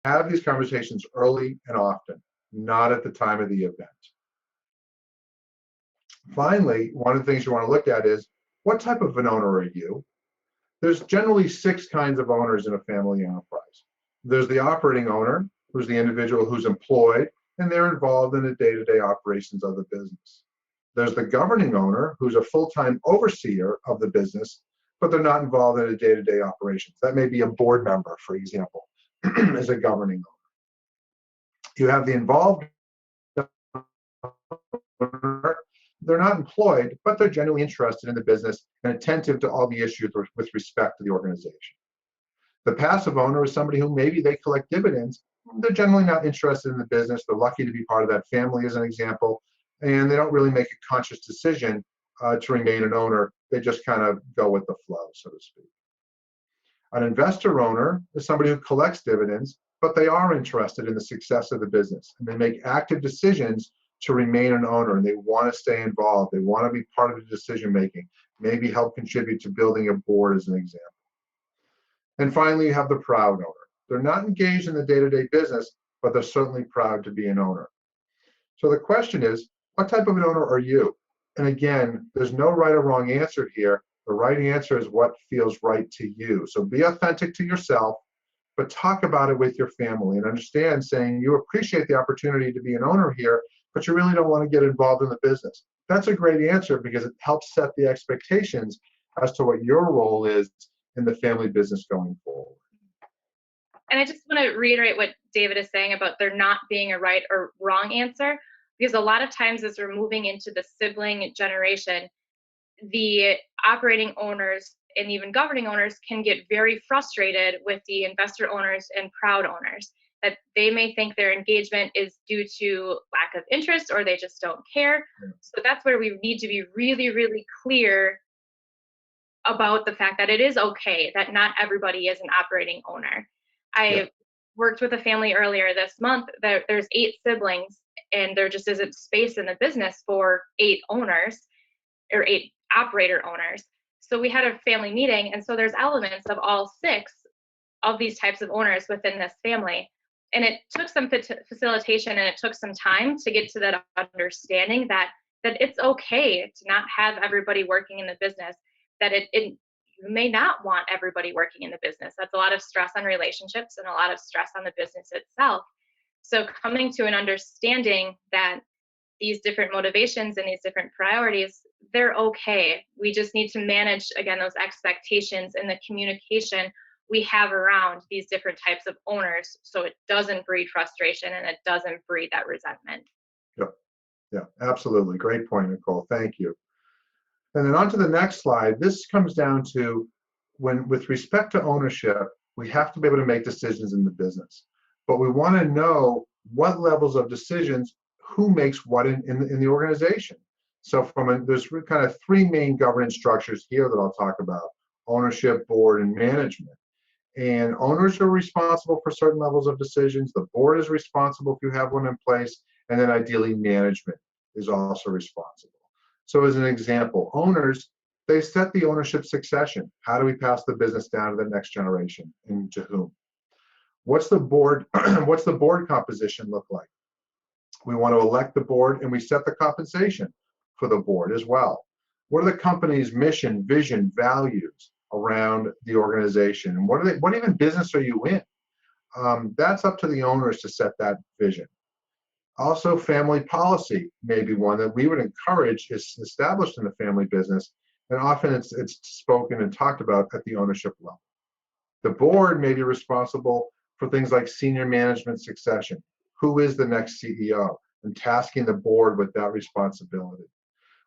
Have these conversations early and often, not at the time of the event. Finally, one of the things you want to look at is, what type of an owner are you? There's generally 6 kinds of owners in a family enterprise. There's the operating owner, who's the individual who's employed, and they're involved in the day-to-day operations of the business. There's the governing owner, who's a full-time overseer of the business, but they're not involved in the day-to-day operations. That may be a board member, for example, as a governing owner. You have the involved owner. They're not employed, but they're genuinely interested in the business and attentive to all the issues with respect to the organization. The passive owner is somebody who maybe they collect dividends. They're generally not interested in the business. They're lucky to be part of that family, as an example, and they don't really make a conscious decision to remain an owner. They just kind of go with the flow, so to speak. An investor owner is somebody who collects dividends, but they are interested in the success of the business, and they make active decisions to remain an owner, and they want to stay involved. They want to be part of the decision making, maybe help contribute to building a board, as an example. And finally, you have the proud owner. They're not engaged in the day-to-day business, but they're certainly proud to be an owner. So the question is, what type of an owner are you? And again, there's no right or wrong answer here. The right answer is what feels right to you. So be authentic to yourself, but talk about it with your family and understand, saying you appreciate the opportunity to be an owner here, but you really don't want to get involved in the business. That's a great answer because it helps set the expectations as to what your role is in the family business going forward. And I just want to reiterate what David is saying about there not being a right or wrong answer, because a lot of times as we're moving into the sibling generation, the operating owners and even governing owners can get very frustrated with the investor owners and proud owners, that they may think their engagement is due to lack of interest or they just don't care. So that's where we need to be really, really clear about the fact that it is okay that not everybody is an operating owner. I worked with a family earlier this month that there's 8 siblings and there just isn't space in the business for 8 owners or 8 operator owners. So we had a family meeting, and so there's elements of all 6 of these types of owners within this family. And it took some facilitation and it took some time to get to that understanding that it's okay to not have everybody working in the business, that you may not want everybody working in the business. That's a lot of stress on relationships and a lot of stress on the business itself. So coming to an understanding that these different motivations and these different priorities, they're okay. We just need to manage, again, those expectations and the communication we have around these different types of owners so it doesn't breed frustration and it doesn't breed that resentment. Yeah, absolutely. Great point, Nicole. Thank you. And then on to the next slide. This comes down to with respect to ownership, we have to be able to make decisions in the business. But we want to know what levels of decisions, who makes what in the organization. So there's kind of 3 main governance structures here that I'll talk about: ownership, board, and management. And owners are responsible for certain levels of decisions. The board is responsible if you have one in place. And then ideally management is also responsible. So as an example, owners, they set the ownership succession. How do we pass the business down to the next generation and to whom? What's the board composition look like? We want to elect the board and we set the compensation for the board as well. What are the company's mission, vision, values around the organization? And what even business are you in? That's up to the owners to set that vision. Also, family policy may be one that we would encourage is established in the family business, and often it's spoken and talked about at the ownership level. The board may be responsible for things like senior management succession. Who is the next CEO? And tasking the board with that responsibility.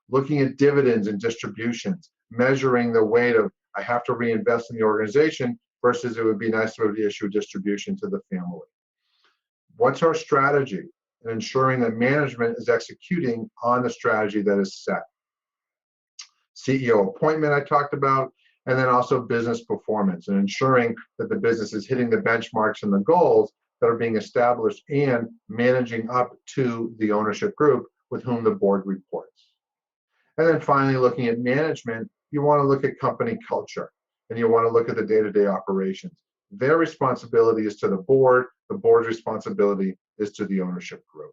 Looking at dividends and distributions, measuring the weight of, I have to reinvest in the organization versus it would be nice to issue a distribution to the family. What's our strategy? And ensuring that management is executing on the strategy that is set. CEO appointment I talked about, and then also business performance and ensuring that the business is hitting the benchmarks and the goals that are being established and managing up to the ownership group with whom the board reports. And then finally, looking at management, you want to look at company culture and you want to look at the day-to-day operations. Their responsibility is to the board, the board's responsibility is to the ownership group.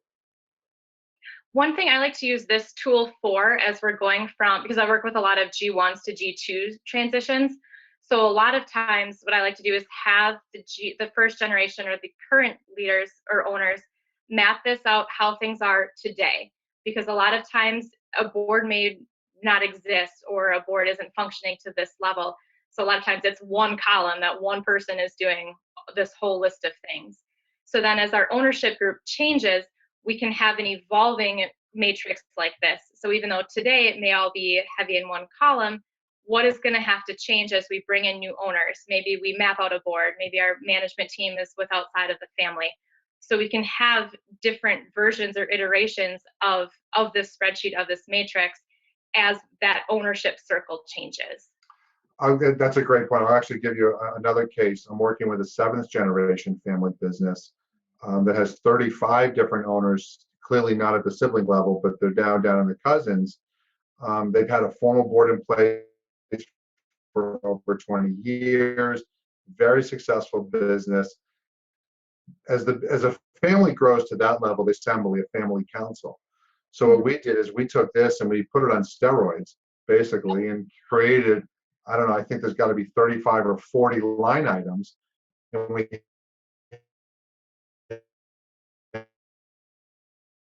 One thing I like to use this tool for as we're going from, because I work with a lot of G1s to G2 transitions. So a lot of times what I like to do is have the first generation or the current leaders or owners map this out how things are today. Because a lot of times a board may not exist or a board isn't functioning to this level. So a lot of times it's one column that one person is doing this whole list of things. So then as our ownership group changes, we can have an evolving matrix like this. So even though today it may all be heavy in one column, what is going to have to change as we bring in new owners? Maybe we map out a board, maybe our management team is with outside of the family. So we can have different versions or iterations of this spreadsheet, of this matrix, as that ownership circle changes. That's a great point. I'll actually give you another case. I'm working with a 7th generation family business that has 35 different owners, clearly not at the sibling level, but they're down in the cousins. They've had a formal board in place for over 20 years, very successful business. As a family grows to that level, they assemble a family council. So what we did is we took this and we put it on steroids, basically, and created, I don't know, I think there's got to be 35 or 40 line items. And we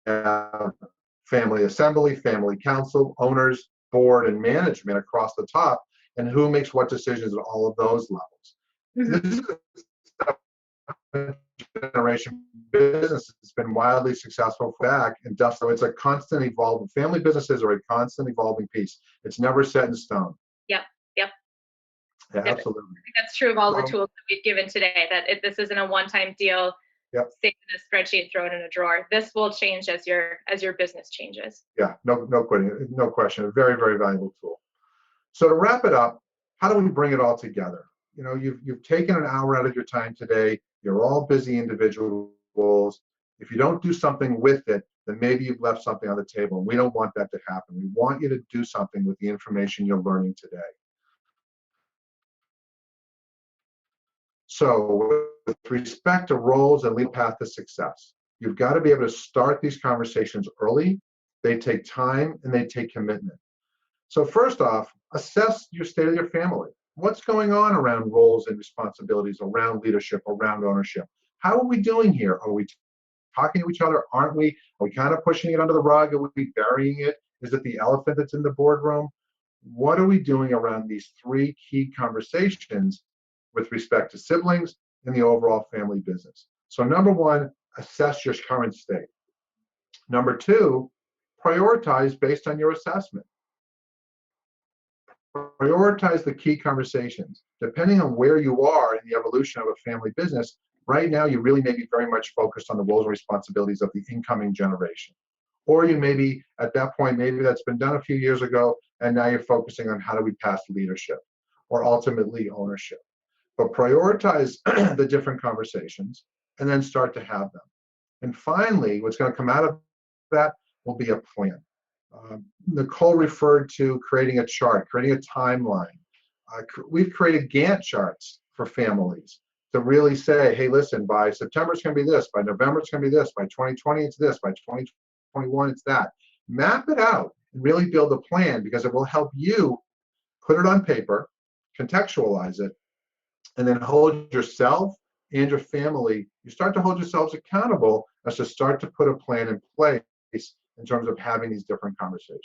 have family assembly, family council, owners, board, and management across the top, and who makes what decisions at all of those levels. This is a generation business has been wildly successful back and so it's a constant evolving. Family businesses are a constant evolving piece. It's never set in stone. Yep. Yeah, absolutely. I think that's true of all the tools that we've given today, that this isn't a one-time deal. Yep. Save in a spreadsheet, throw it in a drawer. This will change as your business changes. Yeah, no question. A very, very valuable tool. So to wrap it up, how do we bring it all together? You know, you've taken an hour out of your time today. You're all busy individuals. If you don't do something with it, then maybe you've left something on the table. And we don't want that to happen. We want you to do something with the information you're learning today. So with respect to roles and lead path to success, you've got to be able to start these conversations early. They take time and they take commitment. So first off, assess your state of your family. What's going on around roles and responsibilities, around leadership, around ownership? How are we doing here? Are we talking to each other? Aren't we? Are we kind of pushing it under the rug? Are we burying it? Is it the elephant that's in the boardroom? What are we doing around these 3 key conversations with respect to siblings and the overall family business? So number 1, assess your current state. Number 2, prioritize based on your assessment. Prioritize the key conversations. Depending on where you are in the evolution of a family business, right now you really may be very much focused on the roles and responsibilities of the incoming generation. Or you may be at that point, maybe that's been done a few years ago, and now you're focusing on how do we pass leadership or ultimately ownership. But prioritize the different conversations and then start to have them. And finally, what's going to come out of that will be a plan. Nicole referred to creating a chart, creating a timeline. We've created Gantt charts for families to really say, hey, listen, by September it's going to be this, by November it's going to be this, by 2020 it's this, by 2021 it's that. Map it out and really build a plan, because it will help you put it on paper, contextualize it, and then hold yourself and your family. You start to hold yourselves accountable as to start to put a plan in place in terms of having these different conversations.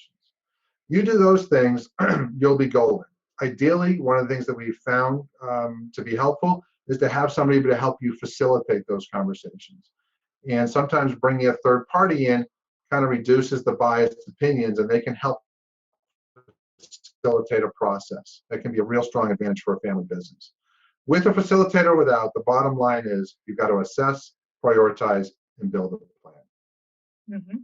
You do those things, you'll be golden. Ideally, one of the things that we've found to be helpful is to have somebody to help you facilitate those conversations. And sometimes bringing a third party in kind of reduces the biased opinions, and they can help facilitate a process. That can be a real strong advantage for a family business. With a facilitator or without, the bottom line is you've got to assess, prioritize, and build a plan. Mm-hmm.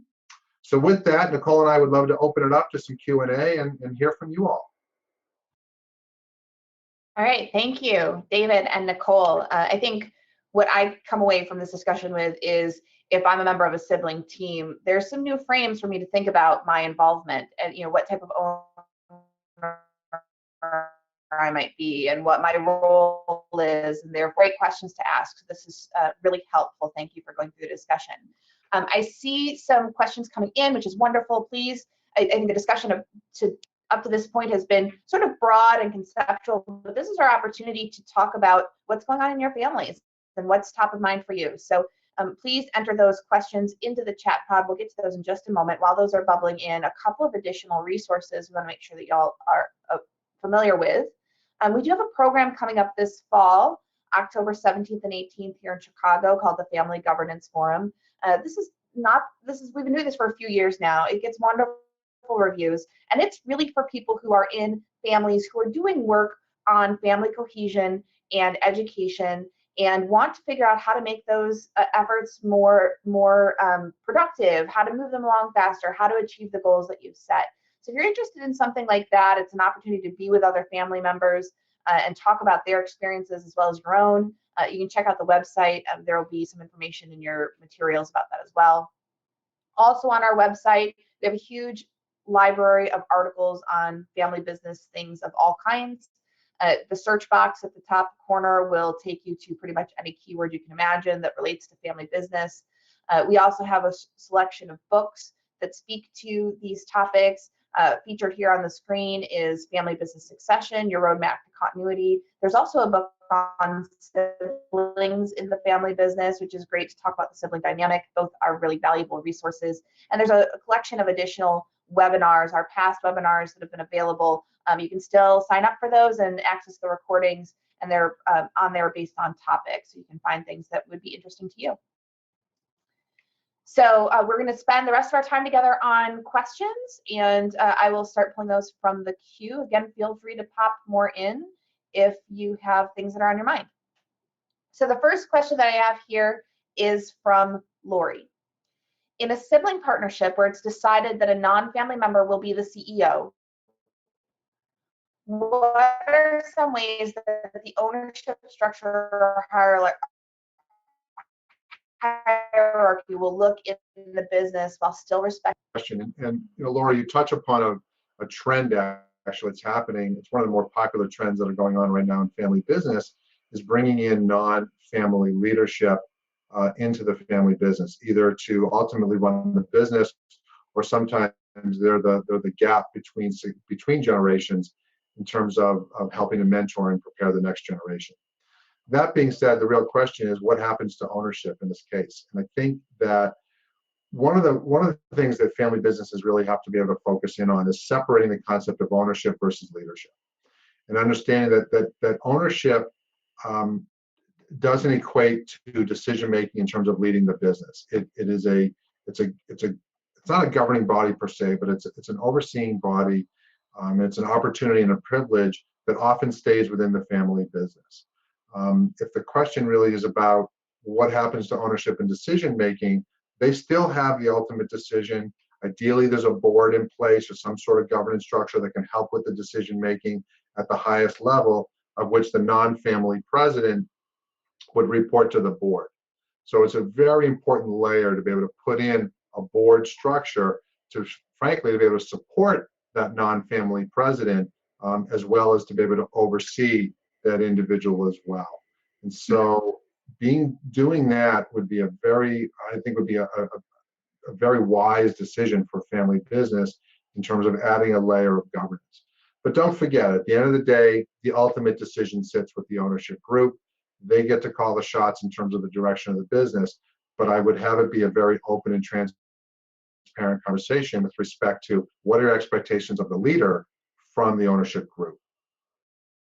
So with that, Nicole and I would love to open it up to some Q&A and hear from you all. All right, thank you, David and Nicole. I think what I come away from this discussion with is, if I'm a member of a sibling team, there's some new frames for me to think about my involvement and what type of owner I might be and what my role is. And they're great questions to ask. So this is really helpful. Thank you for going through the discussion. I see some questions coming in, which is wonderful. Please, I think the discussion up to this point has been sort of broad and conceptual, but this is our opportunity to talk about what's going on in your families and what's top of mind for you. So please enter those questions into the chat pod. We'll get to those in just a moment. While those are bubbling in, a couple of additional resources we want to make sure that y'all are familiar with. We do have a program coming up this fall, October 17th and 18th here in Chicago, called the Family Governance Forum. We've been doing this for a few years now. It gets wonderful reviews, and it's really for people who are in families who are doing work on family cohesion and education and want to figure out how to make those efforts more productive, how to move them along faster, how to achieve the goals that you've set. So if you're interested in something like that, it's an opportunity to be with other family members and talk about their experiences as well as your own. You can check out the website. There will be some information in your materials about that as well. Also on our website, we have a huge library of articles on family business things of all kinds. The search box at the top corner will take you to pretty much any keyword you can imagine that relates to family business. We also have a selection of books that speak to these topics. Featured here on the screen is Family Business Succession, Your Roadmap to Continuity. There's also a book on siblings in the family business, which is great to talk about the sibling dynamic. Both are really valuable resources. And there's a collection of additional webinars, our past webinars that have been available. You can still sign up for those and access the recordings, and they're on there based on topics. So you can find things that would be interesting to you. So we're going to spend the rest of our time together on questions, and I will start pulling those from the queue. Again, feel free to pop more in if you have things that are on your mind. So the first question that I have here is from Lori. In a sibling partnership where it's decided that a non-family member will be the CEO, what are some ways that the ownership structure or hierarchy will look in the business while still respecting? Question. And Laura, you touch upon a trend actually that's happening. It's one of the more popular trends that are going on right now in family business is bringing in non-family leadership into the family business, either to ultimately run the business, or sometimes they're the gap between generations in terms of helping to mentor and prepare the next generation. That being said, the real question is what happens to ownership in this case? And I think that one of the things that family businesses really have to be able to focus in on is separating the concept of ownership versus leadership, and understanding that ownership doesn't equate to decision making in terms of leading the business. It's not a governing body per se, but it's an overseeing body. It's an opportunity and a privilege that often stays within the family business. If the question really is about what happens to ownership and decision making, they still have the ultimate decision. Ideally, there's a board in place or some sort of governance structure that can help with the decision making at the highest level, of which the non-family president would report to the board. So it's a very important layer to be able to put in a board structure to, frankly, to be able to support that non-family president, as well as to be able to oversee that individual as well. And so doing that would be a very wise decision for family business in terms of adding a layer of governance. But don't forget, at the end of the day, the ultimate decision sits with the ownership group. They get to call the shots in terms of the direction of the business, but I would have it be a very open and transparent conversation with respect to what are expectations of the leader from the ownership group.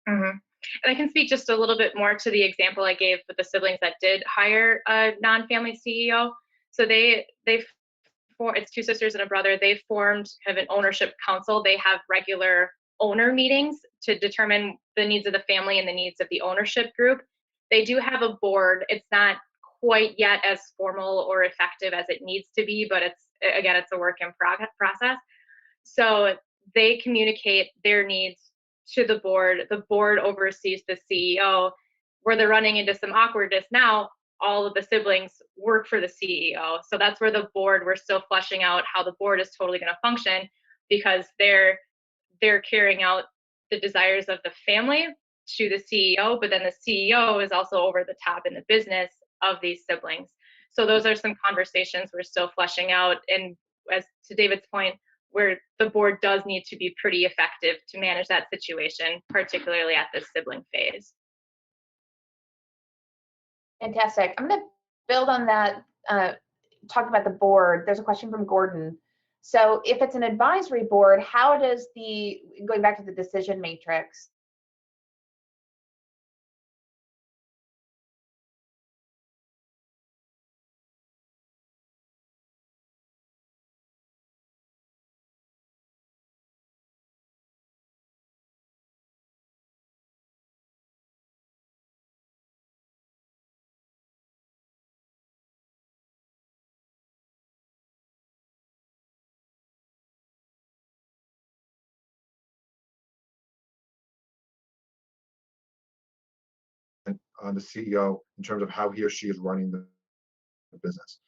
Mm-hmm. And I can speak just a little bit more to the example I gave with the siblings that did hire a non-family CEO. So it's two sisters and a brother. They formed kind of an ownership council. They have regular owner meetings to determine the needs of the family and the needs of the ownership group. They do have a board. It's not quite yet as formal or effective as it needs to be, but it's a work in process. So they communicate their needs to the board. The board oversees the CEO. Where they're running into some awkwardness now, all of the siblings work for the CEO. So that's where we're still fleshing out how the board is totally going to function, because they're carrying out the desires of the family to the CEO, but then the CEO is also over the top in the business of these siblings. So those are some conversations we're still fleshing out. And as to David's point, where the board does need to be pretty effective to manage that situation, particularly at this sibling phase. Fantastic. I'm going to build on that, talk about the board. There's a question from Gordon. So if it's an advisory board, how does going back to the decision matrix, on the CEO in terms of how he or she is running the business.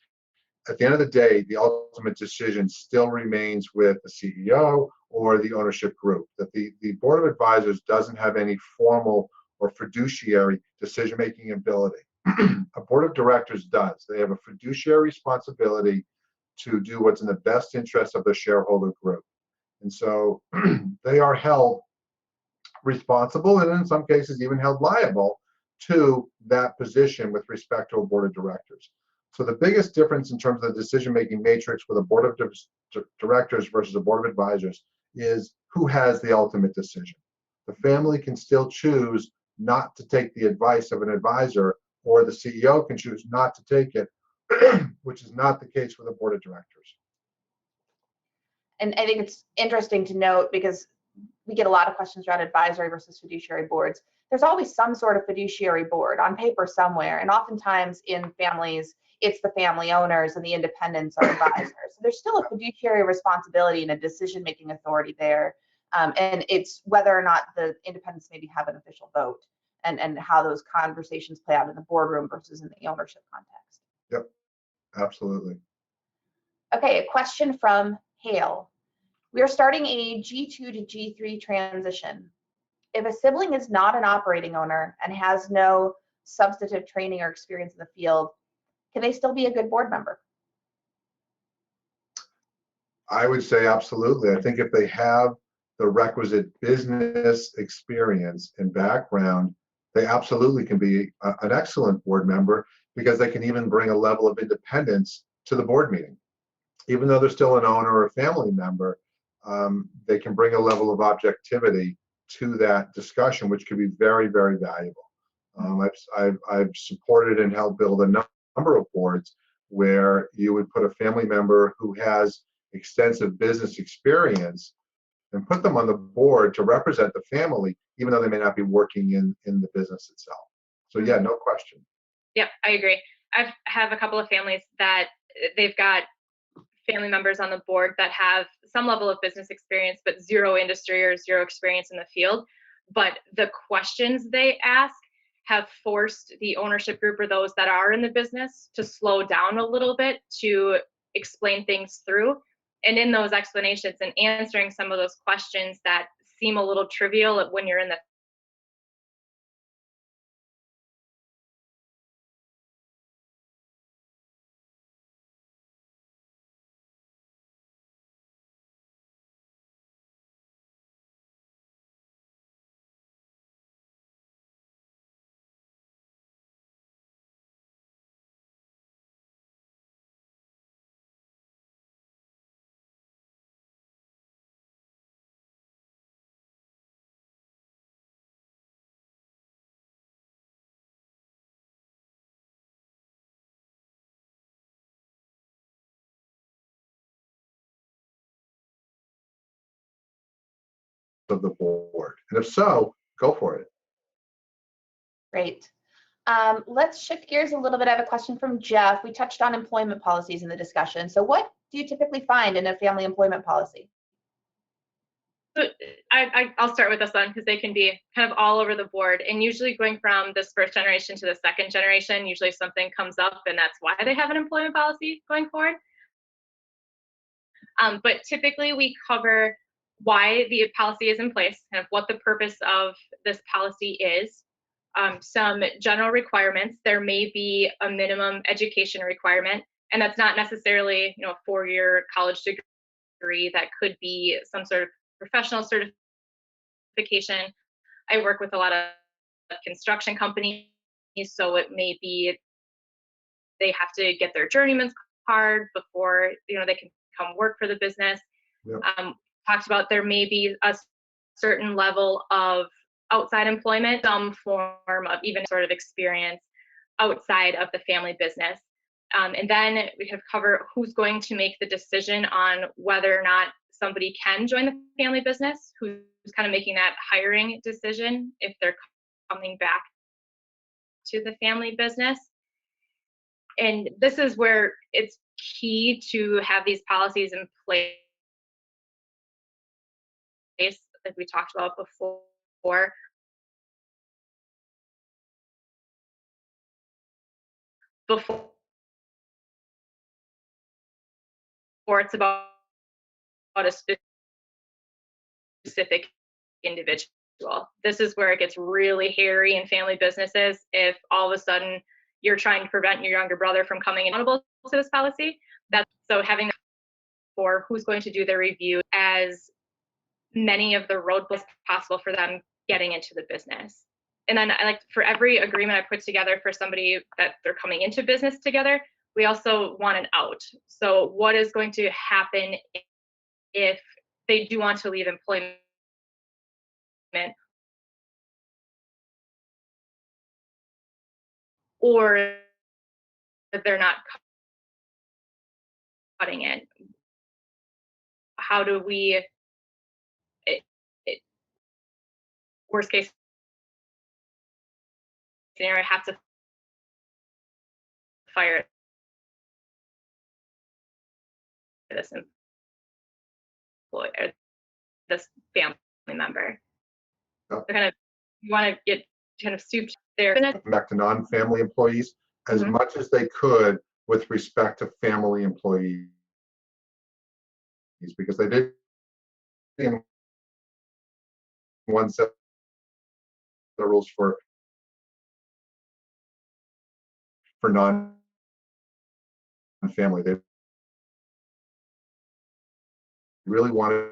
At the end of the day, the ultimate decision still remains with the CEO or the ownership group. That the board of advisors doesn't have any formal or fiduciary decision-making ability. A board of directors does. They have a fiduciary responsibility to do what's in the best interest of the shareholder group. And so they are held responsible, and in some cases even held liable to that position with respect to a board of directors. So the biggest difference in terms of the decision-making matrix with a board of directors versus a board of advisors is who has the ultimate decision. The family can still choose not to take the advice of an advisor, or the CEO can choose not to take it, which is not the case with a board of directors. And I think it's interesting to note, because we get a lot of questions around advisory versus fiduciary boards. There's always some sort of fiduciary board on paper somewhere, and oftentimes in families, it's the family owners and the independents are advisors. So there's still a fiduciary responsibility and a decision-making authority there, and it's whether or not the independents maybe have an official vote, and how those conversations play out in the boardroom versus in the ownership context. Yep, absolutely. Okay, a question from Hale. We are starting a G2 to G3 transition. If a sibling is not an operating owner and has no substantive training or experience in the field, can they still be a good board member? I would say absolutely. I think if they have the requisite business experience and background, they absolutely can be an excellent board member, because they can even bring a level of independence to the board meeting. Even though they're still an owner or a family member, they can bring a level of objectivity to that discussion, which could be very, very valuable. I've supported and helped build a number of boards where you would put a family member who has extensive business experience and put them on the board to represent the family, even though they may not be working in the business itself. So yeah, no question. Yep, I agree. I have a couple of families that they've got family members on the board that have some level of business experience, but zero industry or zero experience in the field. But the questions they ask have forced the ownership group, or those that are in the business, to slow down a little bit to explain things through. And in those explanations and answering some of those questions that seem a little trivial when you're in the Of the board, and if so, go for it. Great. Let's shift gears a little bit. I have a question from Jeff. We touched on employment policies in the discussion. So what do you typically find in a family employment policy? So I'll start with this one, because they can be kind of all over the board. And usually going from this first generation to the second generation, usually something comes up, and that's why they have an employment policy going forward. But typically we cover why the policy is in place, kind of what the purpose of this policy is, some general requirements. There may be a minimum education requirement, and that's not necessarily, a 4-year college degree. That could be some sort of professional certification. I work with a lot of construction companies, so it may be they have to get their journeyman's card before they can come work for the business. Yep. Talked about there may be a certain level of outside employment, some form of even sort of experience outside of the family business. And then we have covered who's going to make the decision on whether or not somebody can join the family business, who's kind of making that hiring decision if they're coming back to the family business. And this is where it's key to have these policies in place, like we talked about before. Before it's about a specific individual. This is where it gets really hairy in family businesses if all of a sudden you're trying to prevent your younger brother from coming accountable to this policy. So having for who's going to do the review as many of the roadblocks as possible for them getting into the business. And then I like for every agreement I put together for somebody that they're coming into business together, we also want an out. So what is going to happen if they do want to leave employment or if they're not cutting it? How do we, worst case scenario, have to fire this employee or this family member? Yep. They're kind of, you want to get kind of souped there. Back to non-family employees as much as they could with respect to family employees, because they did in one set of rules for non-family. They really wanted